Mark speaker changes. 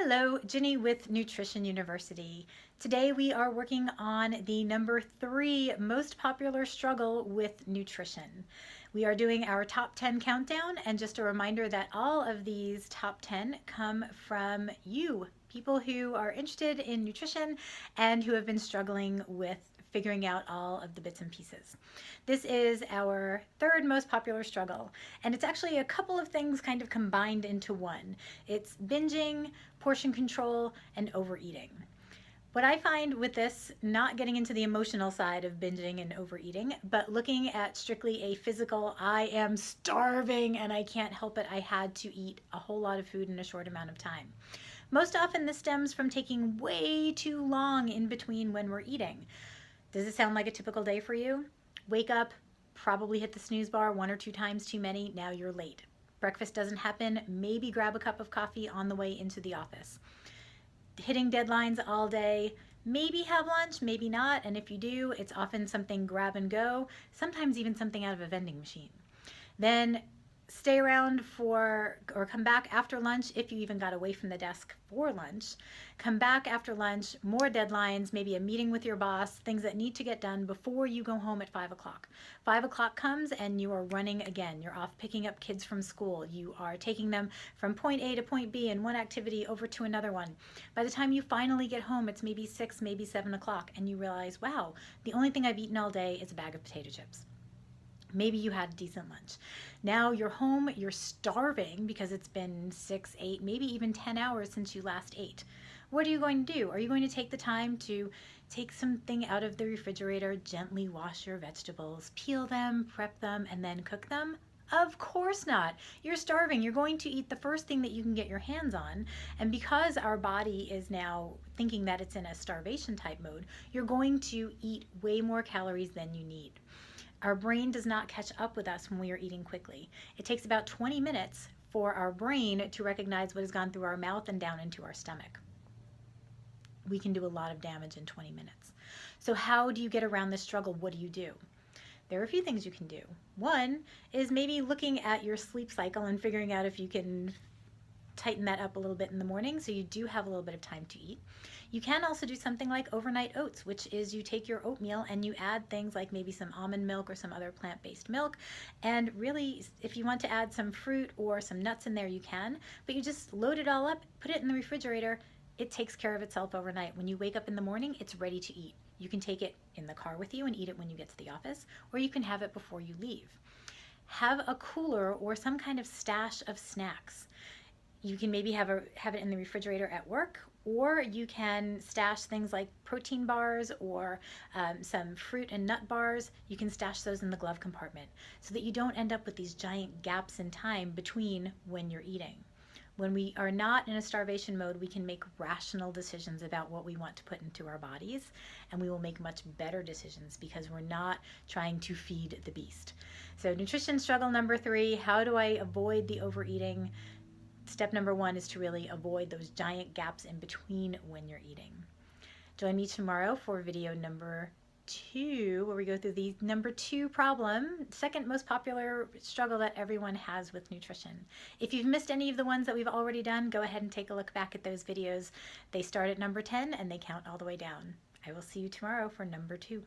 Speaker 1: Hello, Ginny with Nutrition University. Today we are working on the number 3 most popular struggle with nutrition. We are doing our top 10 countdown, and just a reminder that all of these top 10 come from you, people who are interested in nutrition and who have been struggling with figuring out all of the bits and pieces. This is our 3rd most popular struggle, and it's actually a couple of things kind of combined into one. It's binging, portion control, and overeating. What I find with this, not getting into the emotional side of binging and overeating, but looking at strictly a physical, I am starving and I can't help it, I had to eat a whole lot of food in a short amount of time. Most often this stems from taking way too long in between when we're eating. Does it sound like a typical day for you? Wake up, probably hit the snooze bar 1 or 2 times too many, now you're late. Breakfast doesn't happen, maybe grab a cup of coffee on the way into the office. Hitting deadlines all day, maybe have lunch, maybe not, and if you do, it's often something grab and go, sometimes even something out of a vending machine. Then stay around or come back after lunch if you even got away from the desk for lunch. Come back after lunch, more deadlines, maybe a meeting with your boss, things that need to get done before you go home at 5 o'clock. 5 o'clock comes and you are running again. You're off picking up kids from school. You are taking them from point A to point B in one activity over to another one. By the time you finally get home, it's maybe 6, maybe 7 o'clock, and you realize, wow, the only thing I've eaten all day is a bag of potato chips. Maybe you had a decent lunch. Now you're home, you're starving because it's been 6, 8, maybe even 10 hours since you last ate. What are you going to do? Are you going to take the time to take something out of the refrigerator, gently wash your vegetables, peel them, prep them, and then cook them? Of course not. You're starving. You're going to eat the first thing that you can get your hands on. And because our body is now thinking that it's in a starvation type mode, you're going to eat way more calories than you need. Our brain does not catch up with us when we are eating quickly. It takes about 20 minutes for our brain to recognize what has gone through our mouth and down into our stomach. We can do a lot of damage in 20 minutes. So how do you get around this struggle? What do you do? There are a few things you can do. One is maybe looking at your sleep cycle and figuring out if you can tighten that up a little bit in the morning so you do have a little bit of time to eat. You can also do something like overnight oats, which is you take your oatmeal and you add things like maybe some almond milk or some other plant-based milk. And really, if you want to add some fruit or some nuts in there, you can, but you just load it all up, put it in the refrigerator. It takes care of itself overnight. When you wake up in the morning, it's ready to eat. You can take it in the car with you and eat it when you get to the office, or you can have it before you leave. Have a cooler or some kind of stash of snacks. You can maybe have it in the refrigerator at work, or you can stash things like protein bars or some fruit and nut bars. You can stash those in the glove compartment so that you don't end up with these giant gaps in time between when you're eating. When we are not in a starvation mode, we can make rational decisions about what we want to put into our bodies, and we will make much better decisions because we're not trying to feed the beast. So nutrition struggle number 3, how do I avoid the overeating? Step number 1 is to really avoid those giant gaps in between when you're eating. Join me tomorrow for video number 2, where we go through the number 2 problem, 2nd most popular struggle that everyone has with nutrition. If you've missed any of the ones that we've already done, go ahead and take a look back at those videos. They start at number 10 and they count all the way down. I will see you tomorrow for number 2.